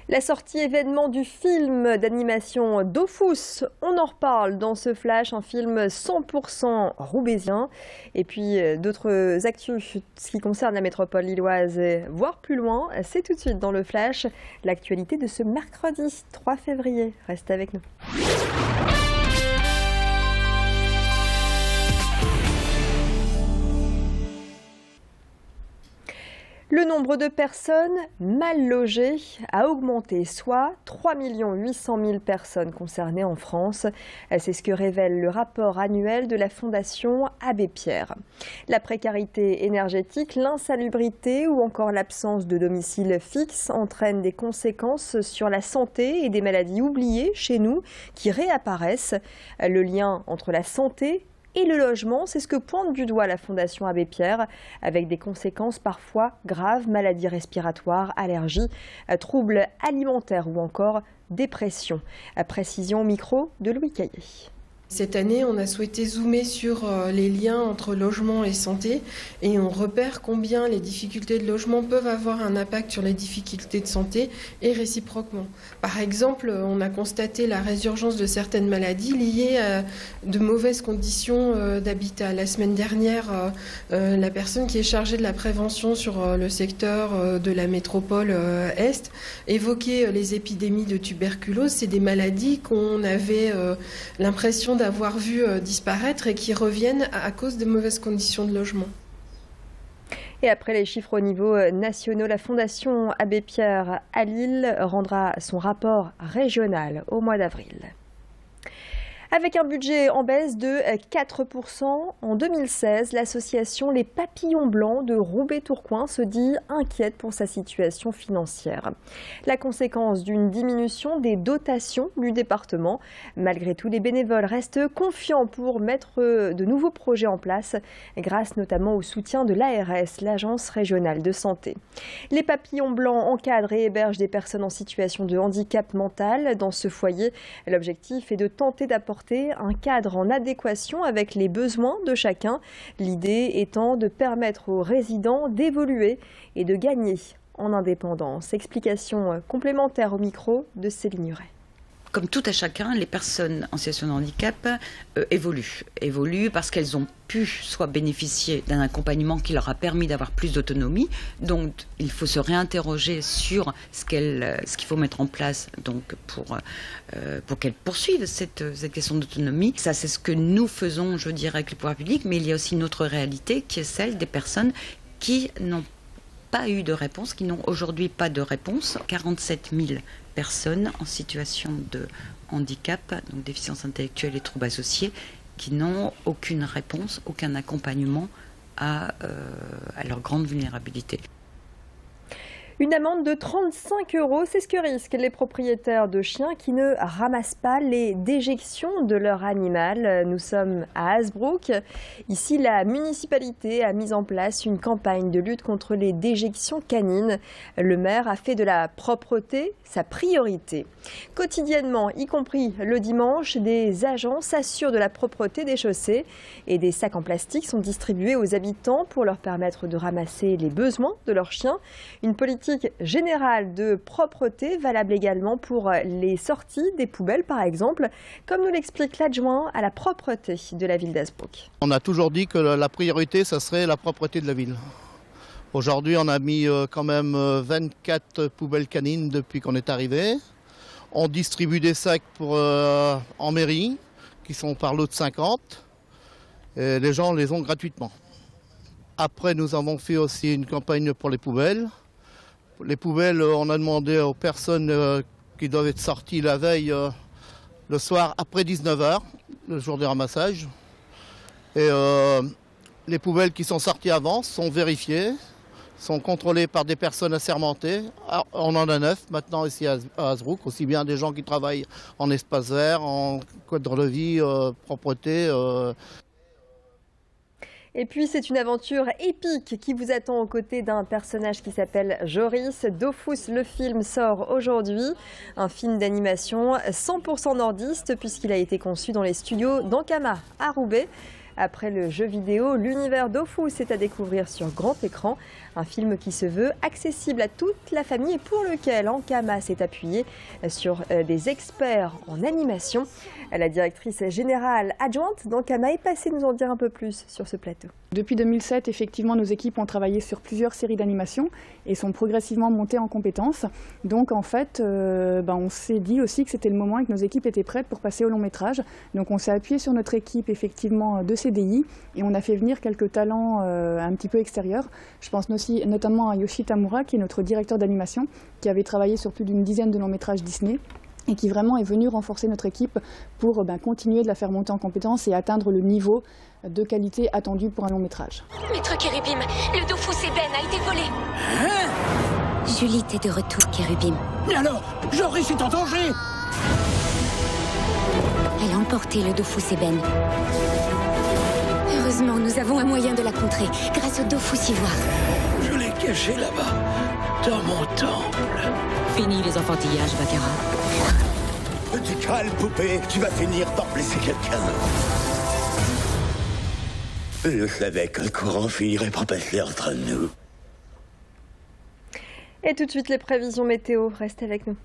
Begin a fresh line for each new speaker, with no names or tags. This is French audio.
La sortie événement du film d'animation Dofus, on en reparle dans ce flash, un film 100% roubaisien. Et puis d'autres actus, ce qui concerne la métropole lilloise, voire plus loin, c'est tout de suite dans le flash, l'actualité de ce mercredi 3 février. Restez avec nous. Le nombre de personnes mal logées a augmenté, soit 3 800 000 personnes concernées en France. C'est ce que révèle le rapport annuel de la Fondation Abbé Pierre. La précarité énergétique, l'insalubrité ou encore l'absence de domicile fixe entraînent des conséquences sur la santé et des maladies oubliées chez nous qui réapparaissent. Le lien entre la santé et le logement, c'est ce que pointe du doigt la Fondation Abbé Pierre, avec des conséquences parfois graves, maladies respiratoires, allergies, troubles alimentaires ou encore dépression. Précision au micro de Louis Caillé.
Cette année, on a souhaité zoomer sur les liens entre logement et santé et on repère combien les difficultés de logement peuvent avoir un impact sur les difficultés de santé et réciproquement. Par exemple, on a constaté la résurgence de certaines maladies liées à de mauvaises conditions d'habitat. La semaine dernière, la personne qui est chargée de la prévention sur le secteur de la métropole Est évoquait les épidémies de tuberculose. C'est des maladies qu'on avait l'impression d'avoir vu disparaître et qui reviennent à cause de mauvaises conditions de logement.
Et après les chiffres au niveau national, la Fondation Abbé Pierre à Lille rendra son rapport régional au mois d'avril. Avec un budget en baisse de 4% en 2016, l'association Les Papillons Blancs de Roubaix-Tourcoing se dit inquiète pour sa situation financière. La conséquence d'une diminution des dotations du département. Malgré tout, les bénévoles restent confiants pour mettre de nouveaux projets en place, grâce notamment au soutien de l'ARS, l'Agence régionale de santé. Les Papillons Blancs encadrent et hébergent des personnes en situation de handicap mental. Dans ce foyer, l'objectif est de tenter d'apporter un cadre en adéquation avec les besoins de chacun, l'idée étant de permettre aux résidents d'évoluer et de gagner en indépendance. Explication complémentaire au micro de Céline Huret.
Comme tout à chacun, les personnes en situation de handicap évoluent parce qu'elles ont pu soit bénéficier d'un accompagnement qui leur a permis d'avoir plus d'autonomie. Donc il faut se réinterroger sur ce qu'il faut mettre en place donc, pour qu'elles poursuivent cette question d'autonomie. Ça, c'est ce que nous faisons, je dirais, avec le pouvoir public, mais il y a aussi une autre réalité qui est celle des personnes qui n'ont pas eu de réponse, qui n'ont aujourd'hui pas de réponse. 47 000 personnes en situation de handicap, donc déficience intellectuelle et troubles associés, qui n'ont aucune réponse, aucun accompagnement à leur grande vulnérabilité.
Une amende de 35 €, c'est ce que risquent les propriétaires de chiens qui ne ramassent pas les déjections de leur animal. Nous sommes à Hazebrouck. Ici, la municipalité a mis en place une campagne de lutte contre les déjections canines. Le maire a fait de la propreté sa priorité. Quotidiennement, y compris le dimanche, des agents s'assurent de la propreté des chaussées et des sacs en plastique sont distribués aux habitants pour leur permettre de ramasser les besoins de leurs chiens. Une politique générale de propreté valable également pour les sorties des poubelles par exemple, comme nous l'explique l'adjoint à la propreté de la ville d'Hazebrouck.
On a toujours dit que la priorité, ça serait la propreté de la ville. Aujourd'hui, on a mis quand même 24 poubelles canines depuis qu'on est arrivé. On distribue des sacs en mairie, qui sont par lot de 50. Et les gens les ont gratuitement. Après, nous avons fait aussi une campagne pour les poubelles. Les poubelles, on a demandé aux personnes qui doivent être sorties la veille, le soir, après 19 h, le jour du ramassage. Et les poubelles qui sont sorties avant sont vérifiées, sont contrôlées par des personnes assermentées. Alors, on en a 9 maintenant ici à Hazebrouck, aussi bien des gens qui travaillent en espace vert, en cadre de vie, propreté.
Et puis c'est une aventure épique qui vous attend aux côtés d'un personnage qui s'appelle Joris. Dofus, le film, sort aujourd'hui. Un film d'animation 100% nordiste puisqu'il a été conçu dans les studios d'Ankama à Roubaix. Après le jeu vidéo, l'univers Dofus est à découvrir sur grand écran. Un film qui se veut accessible à toute la famille et pour lequel Ankama s'est appuyé sur des experts en animation. La directrice générale adjointe d'Ankama est passée nous en dire un peu plus sur ce plateau.
Depuis 2007, effectivement, nos équipes ont travaillé sur plusieurs séries d'animation et sont progressivement montées en compétences. Donc en fait, on s'est dit aussi que c'était le moment et que nos équipes étaient prêtes pour passer au long métrage. Donc on s'est appuyé sur notre équipe effectivement de CDI et on a fait venir quelques talents un petit peu extérieurs. Je pense notamment à Yoshi Tamura, qui est notre directeur d'animation, qui avait travaillé sur plus d'une dizaine de longs métrages Disney et qui vraiment est venu renforcer notre équipe pour continuer de la faire monter en compétences et atteindre le niveau de qualité attendu pour un long métrage.
Maître Kérubim, le Dofus Eben a été volé.
Hein?
Julite est de retour, Kérubim.
Mais alors, Joris est en danger.
Elle a emporté le Dofus Eben. Heureusement, nous avons un moyen de la contrer, grâce au Dofus Ivoire.
Je l'ai caché là-bas, dans mon temple.
Fini les enfantillages, Bakara.
Tu calmes, poupée, tu vas finir par blesser quelqu'un. Je savais que le courant finirait par passer entre nous.
Et tout de suite, les prévisions météo. Restez avec nous.